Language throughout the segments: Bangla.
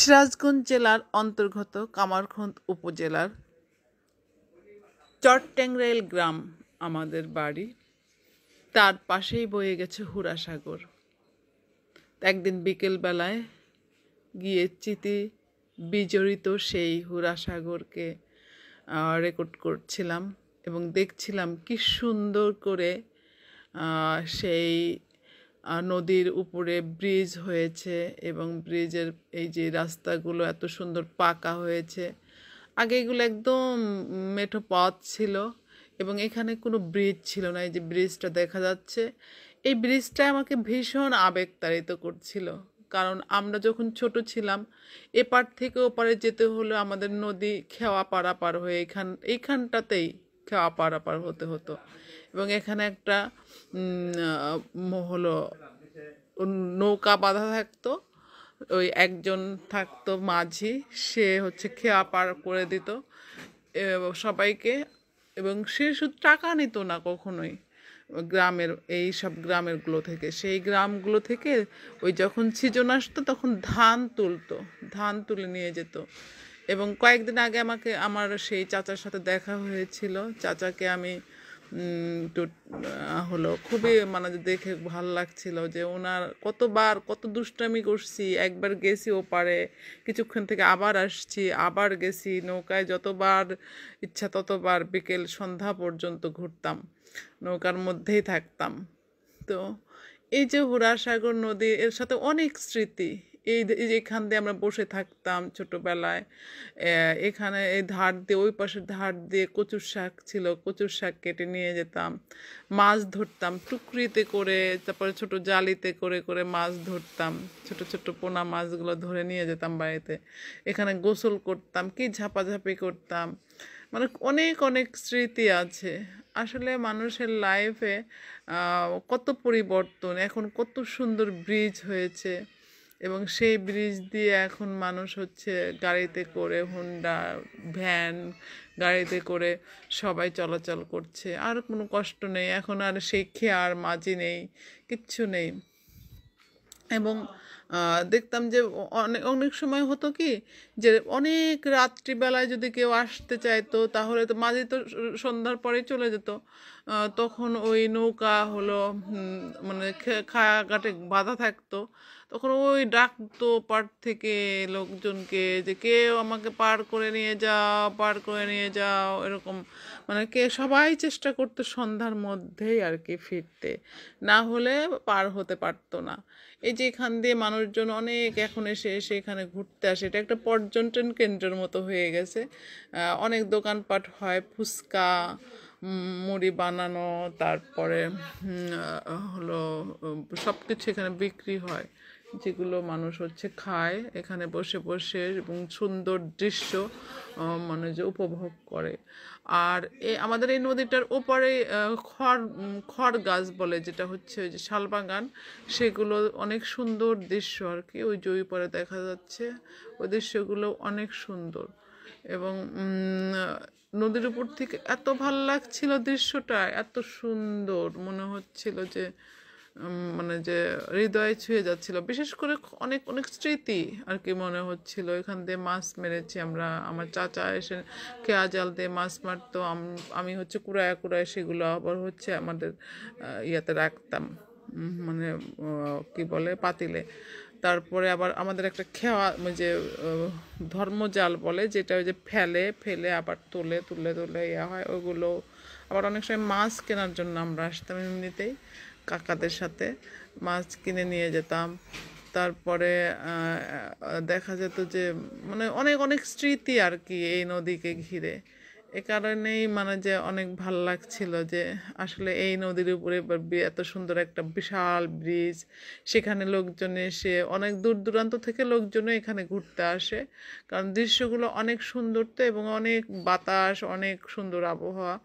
সিরাজগঞ্জ জেলার অন্তর্গত কামারখন্দ উপজেলার চরট্যাংরাইল গ্রাম আমাদের বাড়ি। তার পাশেই বয়ে গেছে হুড়াসাগর। একদিন বিকেলবেলায় গিয়ে চিতি বিজড়িত সেই হুড়াসাগরকে রেকর্ড করছিলাম এবং দেখছিলাম কি সুন্দর করে সেই নদীর উপরে ব্রিজ হয়েছে এবং ব্রিজের এই যে রাস্তাগুলো এত সুন্দর পাকা হয়েছে। আগে এগুলো একদম মেঠো পথ ছিল এবং এখানে কোনো ব্রিজ ছিল না। এই যে ব্রিজটা দেখা যাচ্ছে, এই ব্রিজটা আমাকে ভীষণ আবেগতাড়িত করছিল। কারণ আমরা যখন ছোট ছিলাম, এপার থেকে ওপারে যেতে হলে আমাদের নদী খেওয়া পারাপার হয়ে এইখানটাতেই খেওয়া পারাপার হতে হতো এবং এখানে একটা হলো নৌকা বাঁধা থাকতো। ওই একজন থাকতো মাঝি, সে হচ্ছে খেয়া পার করে দিত সবাইকে এবং সে শুধু টাকা নিত না কখনোই গ্রামের এই সব গ্রামেরগুলো থেকে। সেই গ্রামগুলো থেকে ওই যখন সিজন আসতো তখন ধান তুলে নিয়ে যেত। এবং কয়েকদিন আগে আমার সেই চাচার সাথে দেখা হয়েছিল। চাচাকে আমি হলো খুবই দেখে ভালো লাগছিল যে ওনার কত দুষ্টামি করছি। একবার গেছি ওপারে, কিছুক্ষণ থেকে আবার আসছি, আবার গেছি নৌকায়, যতবার ইচ্ছা ততবার বিকেল সন্ধ্যা পর্যন্ত ঘুরতাম, নৌকার মধ্যেই থাকতাম। তো এই যে হুড়াসাগর নদী, এর সাথে অনেক স্মৃতি। এখান দিয়ে আমরা বসে থাকতাম ছোটবেলায়। এখানে এই ধার দিয়ে, ওই পাশের ধার দিয়ে কচুর শাক ছিল, কচুর শাক কেটে নিয়ে যেতাম, মাছ ধরতাম টুকরিতে করে, তারপরে ছোট জালিতে করে করে মাছ ধরতাম, ছোট ছোট পোনা মাছগুলো ধরে নিয়ে যেতাম বাড়িতে। এখানে গোসল করতাম, কি ঝাপাঝাপি করতাম। অনেক অনেক স্মৃতি আছে। আসলে মানুষের লাইফে কত পরিবর্তন, এখন কত সুন্দর ব্রিজ হয়েছে এবং সেই ব্রিজ দিয়ে এখন মানুষ হচ্ছে গাড়িতে করে, হুন্ডা ভ্যান গাড়িতে করে সবাই চলাচল করছে। আর কোনো কষ্ট নেই এখন, আর সেই খেয়ার মাঝি নেই, কিচ্ছু নেই। এবং দেখতাম যে অনেক অনেক সময় হতো কি, যে অনেক রাত্রিবেলায় যদি কেউ আসতে চাইতো তাহলে তো মাঝি তো সন্ধ্যার পরেই চলে যেত। তখন ওই নৌকা হলো খায়াঘাটে বাঁধা থাকতো, তখন ওই ডাকতো পার থেকে লোকজনকে যে কেউ আমাকে পার করে নিয়ে যাও, পার করে নিয়ে যাও, এরকম সবাই চেষ্টা করতো সন্ধ্যার মধ্যেই আর কি ফিরতে, না হলে পার হতে পারতো না। এই যে এখান দিয়ে মানুষজন অনেক এখন এসে এখানে ঘুরতে আসে, এটা একটা পর্যটন কেন্দ্রের মতো হয়ে গেছে। অনেক দোকানপাট হয়, ফুচকা, মুড়ি বানানো, তারপরে হলো সব কিছু এখানে বিক্রি হয়, যেগুলো মানুষ হচ্ছে খায় এখানে বসে বসে এবং সুন্দর দৃশ্য যে উপভোগ করে। আর আমাদের এই নদীটার ওপারে খড় গাছ বলে, যেটা হচ্ছে ওই যে শালবাগান, সেগুলো অনেক সুন্দর দৃশ্য আর কি। ওই যে পরে দেখা যাচ্ছে, ওই দৃশ্যগুলো অনেক সুন্দর এবং নদীর উপর থেকে এত ভাল লাগছিল দৃশ্যটা, এত সুন্দর মনে হচ্ছিল যে যে হৃদয়ে ছুঁয়ে যাচ্ছিল। বিশেষ করে অনেক অনেক স্মৃতি আর কি মনে হচ্ছিল। এখান দিয়ে মাছ মেরেছি আমরা, আমার চাচা এসে খেয়া জাল দিয়ে মাছ মারতো, আমি হচ্ছে কুড়ায় কুড়ায় সেগুলো আবার হচ্ছে আমাদের ইয়াতে রাখতাম, কি বলে পাতিলে। তারপরে আবার আমাদের একটা খেয়া যে ধর্মজাল বলে, যেটা ওই যে ফেলে ফেলে আবার তুলে তুলে তুলে ইয়া হয়, ওগুলো আবার অনেক সময় মাছ কেনার জন্য আমরা আসতাম, এমনিতেই কাকাদের সাথে মাছ কিনে নিয়ে যেতাম। তারপরে দেখা যেত যে অনেক অনেক স্মৃতি আর কি এই নদীকে ঘিরে। এ কারণেই যে অনেক ভাল লাগছিল যে আসলে এই নদীর উপরে এত সুন্দর একটা বিশাল ব্রিজ, সেখানে লোকজন এসে অনেক দূর দূরান্ত থেকে লোকজনও এখানে ঘুরতে আসে, কারণ দৃশ্যগুলো অনেক সুন্দর তো এবং অনেক বাতাস, অনেক সুন্দর আবহাওয়া,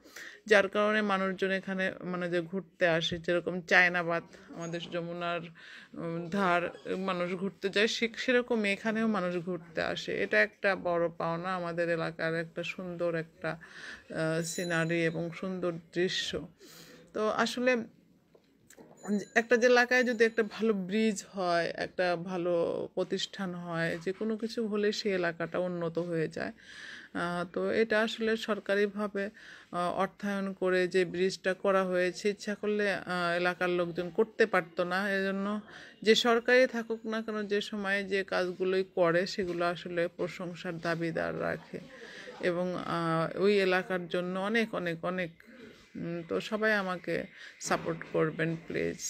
যার কারণে মানুষজন এখানে যে ঘুরতে আসে। যেরকম চায়নাবাদ আমাদের যমুনার ধার মানুষ ঘুরতে যায়, সেরকম এখানেও মানুষ ঘুরতে আসে। এটা একটা বড় পাওনা আমাদের এলাকার, একটা সুন্দর একটা সিনারি এবং সুন্দর দৃশ্য। তো আসলে একটা যে এলাকায় যদি একটা ভালো ব্রিজ হয়, একটা ভালো প্রতিষ্ঠান হয়, যে কোনো কিছু হলে সেই এলাকাটা উন্নত হয়ে যায়। তো এটা আসলে সরকারিভাবে অর্থায়ন করে যে ব্রিজটা করা হয়েছে, ইচ্ছা করলে এলাকার লোকজন করতে পারতো না। এজন্য যে সরকারি থাকুক না কেন, যে সময়ে যে কাজগুলোই করে সেগুলো আসলে প্রশংসার দাবিদার রাখে এবং ওই এলাকার জন্য অনেক অনেক অনেক তো সবাই আমাকে সাপোর্ট করবেন প্লিজ।